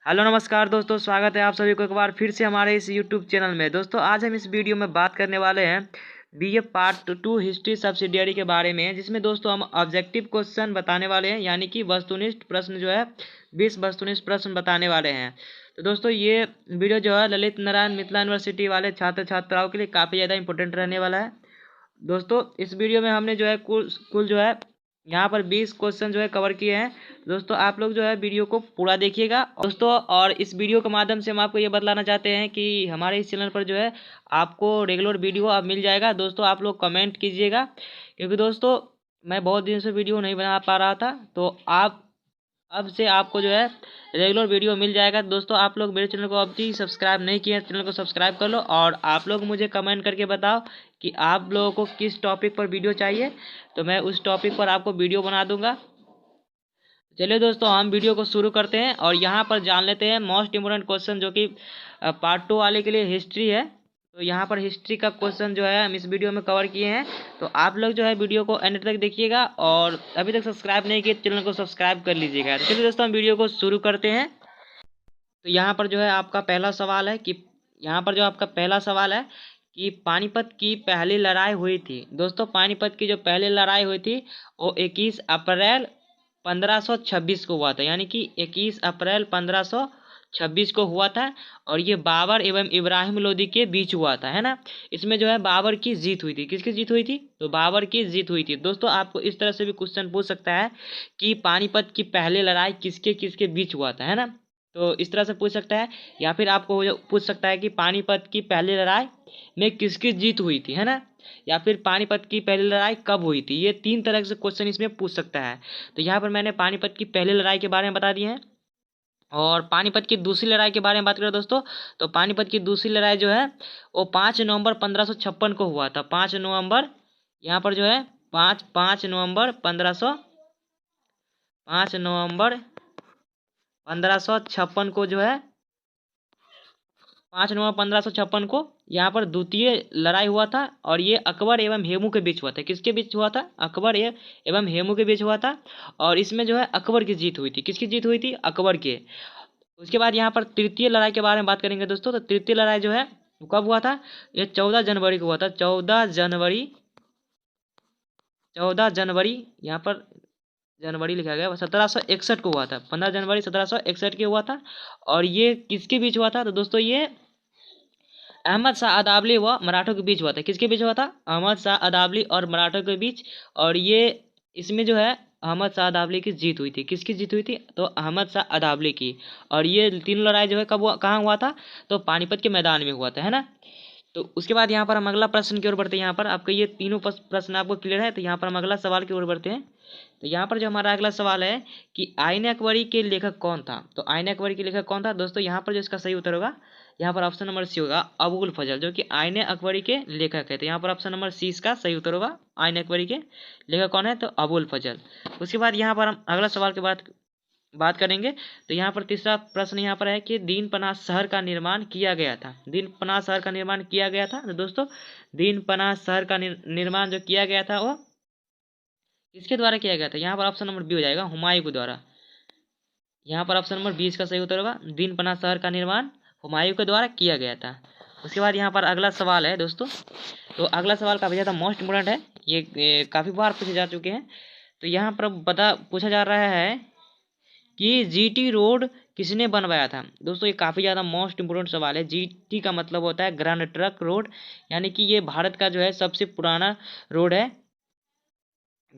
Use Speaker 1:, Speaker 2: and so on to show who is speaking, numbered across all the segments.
Speaker 1: Hello नमस्कार दोस्तों, स्वागत है आप सभी को एक बार फिर से हमारे इस यूट्यूब चैनल में। दोस्तों आज हम इस वीडियो में बात करने वाले हैं बीए पार्ट 2 हिस्ट्री सब्सिडियरी के बारे में, जिसमें दोस्तों हम ऑब्जेक्टिव क्वेश्चन बताने वाले हैं, यानी कि वस्तुनिष्ठ प्रश्न जो है 20 वस्तुनिष्ठ प्रश्न बताने वाले हैं। तो दोस्तों ये वीडियो जो है ललित नारायण मिथिला यूनिवर्सिटी वाले छात्र छात्राओं के लिए काफ़ी ज़्यादा इंपॉर्टेंट रहने वाला है। दोस्तों इस वीडियो में हमने जो है कुल जो है यहाँ पर 20 क्वेश्चन जो है कवर किए हैं। दोस्तों आप लोग जो है वीडियो को पूरा देखिएगा दोस्तों, और इस वीडियो के माध्यम से हम आपको ये बतलाना चाहते हैं कि हमारे इस चैनल पर जो है आपको रेगुलर वीडियो अब मिल जाएगा। दोस्तों आप लोग कमेंट कीजिएगा, क्योंकि दोस्तों मैं बहुत दिन से वीडियो नहीं बना पा रहा था, तो आप अब से आपको जो है रेगुलर वीडियो मिल जाएगा। दोस्तों आप लोग मेरे चैनल को अब भी सब्सक्राइब नहीं किए हैं, चैनल को सब्सक्राइब कर लो, और आप लोग मुझे कमेंट करके बताओ कि आप लोगों को किस टॉपिक पर वीडियो चाहिए, तो मैं उस टॉपिक पर आपको वीडियो बना दूंगा। चलिए दोस्तों हम वीडियो को शुरू करते हैं और यहाँ पर जान लेते हैं मोस्ट इम्पोर्टेंट क्वेश्चन, जो कि पार्ट 2 वाले के लिए हिस्ट्री है। तो यहाँ पर हिस्ट्री का क्वेश्चन जो है हम इस वीडियो में कवर किए हैं, तो आप लोग जो है वीडियो को एंड तक देखिएगा, और अभी तक सब्सक्राइब नहीं किए चैनल को सब्सक्राइब कर लीजिएगा। तो चलिए दोस्तों हम वीडियो को शुरू करते हैं। तो यहाँ पर जो है आपका पहला सवाल है कि पानीपत की पहली लड़ाई हुई थी। दोस्तों पानीपत की जो पहली लड़ाई हुई थी वो 21 अप्रैल 1526 को हुआ था, यानी कि 21 अप्रैल 1526 को हुआ था, और ये बाबर एवं इब्राहिम लोदी के बीच हुआ था, है ना। इसमें जो है बाबर की जीत हुई थी। किसकी जीत हुई थी? तो बाबर की जीत हुई थी। दोस्तों आपको इस तरह से भी क्वेश्चन पूछ सकता है कि पानीपत की पहली लड़ाई किसके किसके बीच हुआ था, है ना। तो इस तरह से पूछ सकता है, या फिर आपको पूछ सकता है कि पानीपत की पहली लड़ाई में किसकी जीत हुई थी, है ना, या फिर पानीपत की पहली लड़ाई कब हुई थी। ये 3 तरह से क्वेश्चन इसमें पूछ सकता है। तो यहाँ पर मैंने पानीपत की पहली लड़ाई के बारे में बता दिए हैं, और पानीपत की दूसरी लड़ाई के बारे में बात करें दोस्तों, तो पानीपत की दूसरी लड़ाई जो है वो 5 नवंबर 1556 को हुआ था। 5 नवंबर, यहाँ पर जो है 5 नवंबर 1556 को जो है 5 नवंबर 1556 को यहाँ पर द्वितीय लड़ाई हुआ था, और ये अकबर एवं हेमू के बीच हुआ था। किसके बीच हुआ था? अकबर एवं हेमू के बीच हुआ था, और इसमें जो है अकबर की जीत हुई थी। किसकी जीत हुई थी? अकबर के। उसके बाद यहाँ पर तृतीय लड़ाई के बारे में बात करेंगे दोस्तों। तो तृतीय लड़ाई जो है वो कब हुआ था? ये 14 जनवरी को हुआ था। 14 जनवरी यहाँ पर जनवरी लिखा गया, 1761 को हुआ था। 15 जनवरी 1761 के हुआ था, और ये किसके बीच हुआ था? तो दोस्तों ये अहमद शाह अदावली व मराठों के बीच हुआ था। किसके बीच हुआ था? अहमद शाह अदावली और मराठों के बीच, और ये इसमें जो है अहमद शाह अदावली की जीत हुई थी। किसकी जीत हुई थी? तो अहमद शाह अदावली की। और ये तीनों लड़ाई जो है कहाँ हुआ था? तो पानीपत के मैदान में हुआ था, है ना। तो उसके बाद यहाँ पर हम अगला प्रश्न की ओर बढ़ते हैं। यहाँ पर आपके ये तीनों प्रश्न आपको क्लियर है, तो यहाँ पर हम अगला सवाल की ओर बढ़ते हैं। तो यहाँ पर जो हमारा अगला सवाल है कि आईने अकबरी के लेखक कौन था? तो आईने अकबरी के लेखक कौन था? दोस्तों यहाँ पर जो इसका सही उत्तर होगा, यहाँ पर ऑप्शन नंबर सी होगा, अबुल फजल, जो कि आईने अकबरी के लेखक है। तो यहाँ पर ऑप्शन नंबर सी इसका सही उत्तर होगा। आईने अकबरी के लेखक कौन है? तो अबुल फजल। उसके बाद यहाँ पर हम अगला सवाल के बाद बात करेंगे। तो यहाँ पर तीसरा प्रश्न यहाँ पर है कि दीन पनाह शहर का निर्माण किया गया था। दीन पनाह शहर का निर्माण किया गया था। तो दोस्तों दीन पनाह शहर का निर्माण जो किया गया था वो किसके द्वारा किया गया था? यहाँ पर ऑप्शन नंबर बी हो जाएगा, हुमायूं के द्वारा। यहाँ पर ऑप्शन नंबर 20 का सही उत्तर होगा। दीन पनाह शहर का निर्माण हुमायूं के द्वारा किया गया था। उसके बाद यहाँ पर अगला सवाल है दोस्तों। तो अगला सवाल काफ़ी ज़्यादा मोस्ट इम्पोर्टेंट है, ये काफ़ी बार पूछे जा चुके हैं। तो यहाँ पर पूछा जा रहा है कि जीटी रोड किसने बनवाया था? दोस्तों ये काफ़ी ज़्यादा मोस्ट इम्पोर्टेंट सवाल है। जीटी का मतलब होता है ग्रैंड ट्रंक रोड, यानी कि ये भारत का जो है सबसे पुराना रोड है।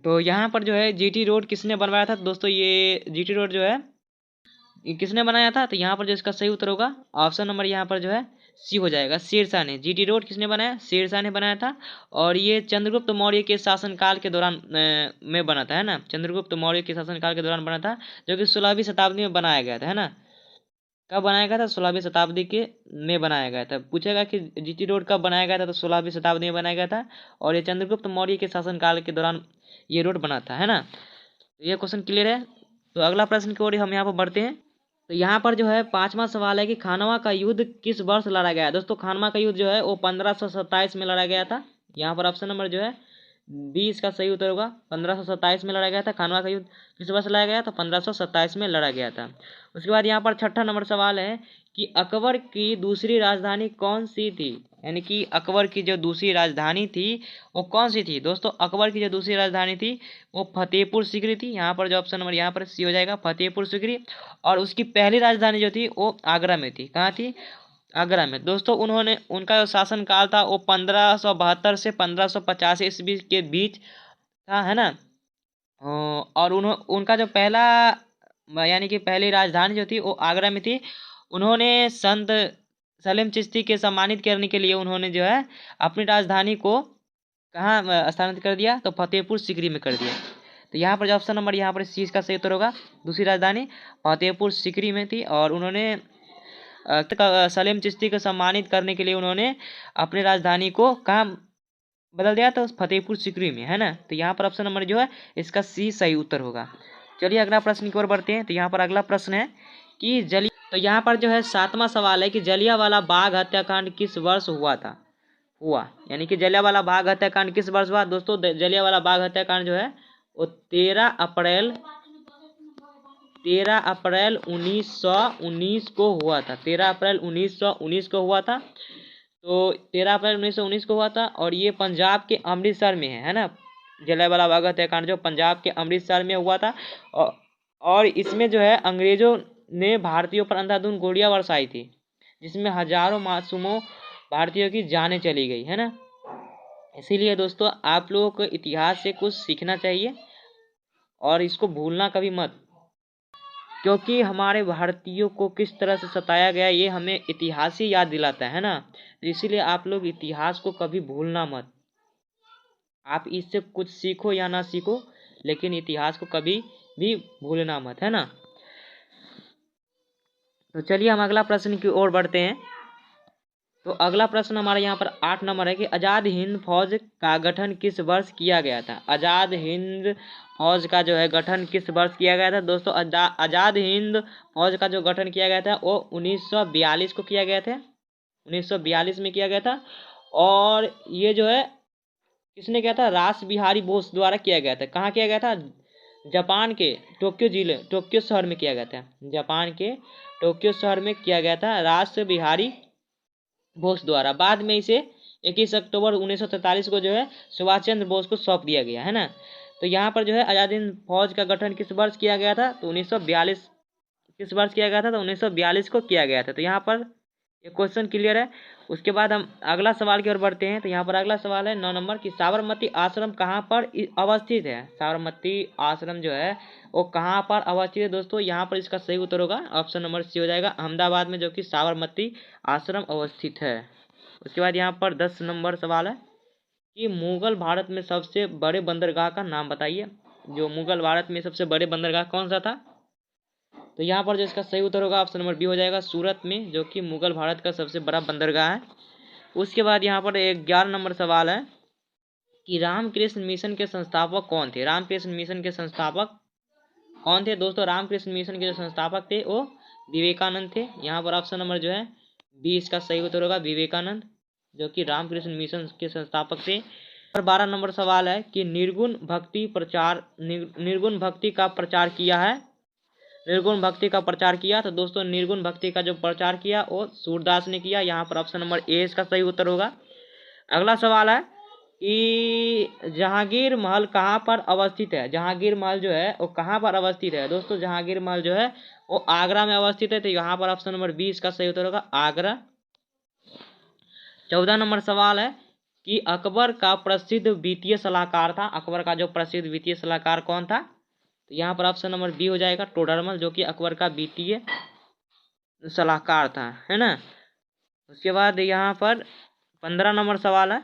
Speaker 1: तो यहाँ पर जो है जीटी रोड किसने बनवाया था? दोस्तों ये जीटी रोड जो है ये किसने बनाया था? तो यहाँ पर जो इसका सही उत्तर होगा ऑप्शन नंबर यहाँ पर जो है सी हो जाएगा, शेरशाह ने। जीटी रोड किसने बनाया? शेरशाह ने बनाया था, और ये चंद्रगुप्त मौर्य के शासनकाल के दौरान में बना था, है ना। चंद्रगुप्त मौर्य के शासनकाल के दौरान बना था, जो कि 16वीं शताब्दी में बनाया गया था, है ना। कब बनाया गया था? 16वीं शताब्दी के में बनाया गया था। पूछेगा कि जीटी रोड कब बनाया गया था? तो 16वीं शताब्दी में बनाया गया था, और ये चंद्रगुप्त मौर्य के शासनकाल के दौरान ये रोड बना था, है ना। तो ये क्वेश्चन क्लियर है। तो अगला प्रश्न की ओर हम यहाँ पर बढ़ते हैं। तो यहाँ पर जो है 5वां सवाल है कि खानवा का युद्ध किस वर्ष लड़ा गया? दोस्तों खानवा का युद्ध जो है वो 1527 में लड़ा गया था। यहाँ पर ऑप्शन नंबर जो है 20 का सही उत्तर होगा। 1527 में लड़ा गया था खानवा का युद्ध। किस वर्ष लड़ा गया था? 1527 में लड़ा गया था। उसके बाद यहाँ पर छठा नंबर सवाल है कि अकबर की दूसरी राजधानी कौन सी थी, यानी कि अकबर की जो दूसरी राजधानी थी वो कौन सी थी। दोस्तों अकबर की जो दूसरी राजधानी थी वो फतेहपुर सीकरी थी। यहाँ पर जो ऑप्शन नंबर यहाँ पर सी हो जाएगा, फतेहपुर सीकरी। और उसकी पहली राजधानी जो थी वो आगरा में थी। कहाँ थी? आगरा में। दोस्तों उन्होंने उनका जो शासनकाल था वो 1572 से 1585 ईस्वी के बीच था, है ना। और उनका जो पहला यानी कि पहली राजधानी जो थी वो आगरा में थी। उन्होंने संत सलीम चिश्ती के सम्मानित करने के लिए उन्होंने जो है अपनी राजधानी को कहाँ स्थानांतरित कर दिया, तो फतेहपुर सीकरी में कर दिया। तो यहाँ पर जो ऑप्शन नंबर यहाँ पर इस चीज़ का सही उत्तर होगा, दूसरी राजधानी फतेहपुर सीकरी में थी। और उन्होंने सलीम चिश्ती को सम्मानित करने के लिए उन्होंने अपनी राजधानी को कहाँ बदल दिया, तो फतेहपुर सीकरी में, है ना। तो यहाँ पर ऑप्शन नंबर जो है इसका सी सही उत्तर होगा। चलिए अगला प्रश्न की ओर बढ़ते हैं। तो यहाँ पर अगला प्रश्न है कि तो यहाँ पर जो है 7वां सवाल है कि जलियांवाला बाग हत्याकांड किस वर्ष हुआ, यानी कि जलियांवाला बाग हत्याकांड किस वर्ष हुआ। दोस्तों जलियांवाला बाग हत्याकांड जो है वो 13 अप्रैल 1919 को हुआ था। 13 अप्रैल 1919 को हुआ था। तो 13 अप्रैल 1919 को हुआ था और ये पंजाब के अमृतसर में है ना। जलियांवाला बाग हत्याकांड जो पंजाब के अमृतसर में हुआ था। और इसमें जो है अंग्रेजों ने भारतीयों पर अंधाधुंध गोलियां बरसाई थी, जिसमें हजारों मासूमों भारतीयों की जानें चली गई, है ना। इसीलिए दोस्तों आप लोगों को इतिहास से कुछ सीखना चाहिए और इसको भूलना कभी मत, क्योंकि हमारे भारतीयों को किस तरह से सताया गया ये हमें इतिहास ही याद दिलाता है ना। इसीलिए आप लोग इतिहास को कभी भूलना मत। आप इससे कुछ सीखो या ना सीखो, लेकिन इतिहास को कभी भी भूलना मत, है ना। तो चलिए हम अगला प्रश्न की ओर बढ़ते हैं। तो अगला प्रश्न हमारे यहाँ पर 8 नंबर है कि आज़ाद हिंद फौज का गठन किस वर्ष किया गया था। आज़ाद हिंद फौज का जो है गठन किस वर्ष किया गया था। दोस्तों आज़ाद हिंद फौज का जो गठन किया गया था वो 1942 को किया गया था। 1942 में किया गया था। और ये जो है किसने किया था? रास बिहारी बोस द्वारा किया गया था। कहाँ किया गया था? जापान के टोक्यो शहर में किया गया था। जापान के टोक्यो शहर में किया गया था रास बिहारी बोस द्वारा। बाद में इसे 21 अक्टूबर 1943 को जो है सुभाष चंद्र बोस को सौंप दिया गया, है ना। तो यहाँ पर जो है आज़ाद हिंद फौज का गठन किस वर्ष किया गया था, तो 1942 किस वर्ष किया गया था, तो 1942 को किया गया था। तो यहाँ पर ये क्वेश्चन क्लियर है। उसके बाद हम अगला सवाल की ओर बढ़ते हैं। तो यहाँ पर अगला सवाल है 9 नंबर की साबरमती आश्रम कहाँ पर अवस्थित है। साबरमती आश्रम जो है वो कहाँ पर अवस्थित है। दोस्तों यहाँ पर इसका सही उत्तर होगा, ऑप्शन नंबर सी हो जाएगा, अहमदाबाद में जो कि साबरमती आश्रम अवस्थित है। उसके बाद यहाँ पर 10 नंबर सवाल है कि मुगल भारत में सबसे बड़े बंदरगाह का नाम बताइए। जो मुगल भारत में सबसे बड़े बंदरगाह कौन सा था। तो यहाँ पर जो इसका सही उत्तर होगा ऑप्शन नंबर बी हो जाएगा, सूरत में, जो कि मुगल भारत का सबसे बड़ा बंदरगाह है। उसके बाद यहाँ पर 11 नंबर सवाल है कि रामकृष्ण मिशन के संस्थापक कौन थे। रामकृष्ण मिशन के संस्थापक कौन थे। दोस्तों रामकृष्ण मिशन के जो संस्थापक थे वो विवेकानंद थे। यहाँ पर ऑप्शन नंबर जो है बी इसका सही उत्तर होगा, विवेकानंद, जो कि रामकृष्ण मिशन के संस्थापक थे। और 12 नंबर सवाल है कि निर्गुण भक्ति का प्रचार किया है। निर्गुण भक्ति का प्रचार किया। तो दोस्तों निर्गुण भक्ति का जो प्रचार किया वो सूरदास ने किया। यहाँ पर ऑप्शन नंबर ए इसका सही उत्तर होगा। अगला सवाल है कि जहांगीर महल कहाँ पर अवस्थित है। जहांगीर महल जो है वो कहाँ पर अवस्थित है। दोस्तों जहांगीर महल जो है वो आगरा में अवस्थित है। तो यहाँ पर ऑप्शन नंबर बी इसका सही उत्तर होगा, आगरा। 14 नंबर सवाल है कि अकबर का प्रसिद्ध वित्तीय सलाहकार था। अकबर का जो प्रसिद्ध वित्तीय सलाहकार कौन था। तो यहाँ पर ऑप्शन नंबर बी हो जाएगा, टोडरमल, जो कि अकबर का वित्तीय सलाहकार था, है ना। उसके बाद यहाँ पर 15 नंबर सवाल है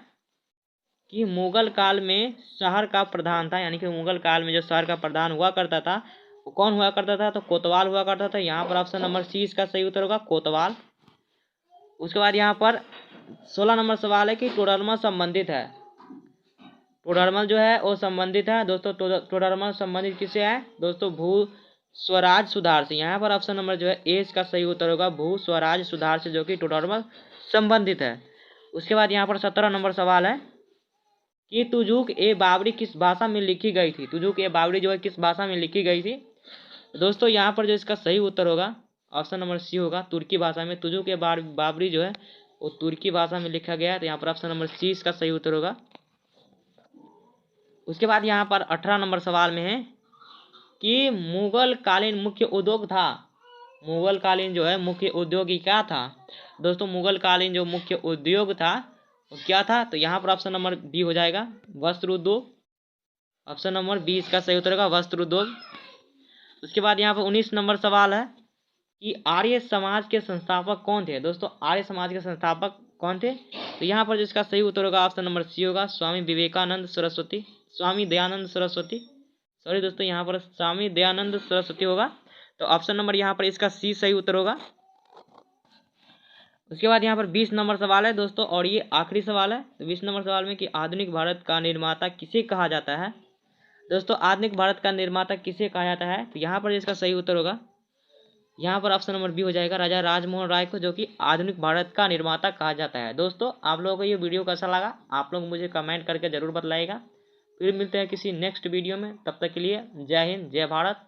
Speaker 1: कि मुगल काल में शहर का प्रधान था, यानी कि मुगल काल में जो शहर का प्रधान हुआ करता था वो कौन हुआ करता था, तो कोतवाल हुआ करता था। यहाँ पर ऑप्शन नंबर सी इसका सही उत्तर होगा, कोतवाल। उसके बाद यहाँ पर 16 नंबर सवाल है कि टोडरमल संबंधित है। टोडरमल जो है वो संबंधित है। दोस्तों टोडरमल संबंधित किससे है। दोस्तों भू स्वराज सुधार से। यहाँ पर ऑप्शन नंबर जो है ए इसका सही उत्तर होगा, भू स्वराज सुधार से, जो कि टोडरमल संबंधित है। उसके बाद यहाँ पर 17 नंबर सवाल है कि तुजुक ए बाबरी किस भाषा में लिखी गई थी। तुजुक ए बाबरी जो है किस भाषा में लिखी गई थी। दोस्तों यहाँ पर जो इसका सही उत्तर होगा ऑप्शन नंबर सी होगा, तुर्की भाषा में तुजु के बाबरी जो है वो तुर्की भाषा में लिखा गया है, तो यहाँ पर ऑप्शन नंबर सी इसका सही उत्तर होगा। उसके बाद यहाँ पर 18 नंबर सवाल में है कि मुगल कालीन मुख्य उद्योग था, मुगल कालीन जो है मुख्य उद्योग ही क्या था। दोस्तों मुगल कालीन जो मुख्य उद्योग था वो क्या था, तो यहाँ पर ऑप्शन नंबर बी हो जाएगा, वस्त्र उद्योग। ऑप्शन नंबर बी इसका सही उत्तर होगा, वस्त्र उद्योग। उसके बाद यहाँ पर 19 नंबर सवाल है कि आर्य समाज के संस्थापक कौन थे। दोस्तों आर्य समाज के संस्थापक कौन थे, तो यहाँ पर जिसका सही उत्तर होगा ऑप्शन नंबर सी होगा, स्वामी विवेकानंद सरस्वती, स्वामी दयानंद सरस्वती। सॉरी दोस्तों यहाँ पर स्वामी दयानंद सरस्वती होगा, तो ऑप्शन नंबर यहाँ पर इसका सी सही उत्तर होगा। उसके बाद यहाँ पर 20 नंबर सवाल है दोस्तों, और ये आखिरी सवाल है। तो 20 नंबर सवाल में कि आधुनिक भारत का निर्माता किसे कहा जाता है। दोस्तों आधुनिक भारत का निर्माता किसे कहा जाता है, तो यहाँ पर इसका सही उत्तर होगा, यहाँ पर ऑप्शन नंबर बी हो जाएगा, राजा राजमोहन राय को, जो कि आधुनिक भारत का निर्माता कहा जाता है। दोस्तों आप लोगों को ये वीडियो कैसा लगा, आप लोग मुझे कमेंट करके ज़रूर बताइएगा। फिर मिलते हैं किसी नेक्स्ट वीडियो में, तब तक के लिए जय हिंद जय भारत।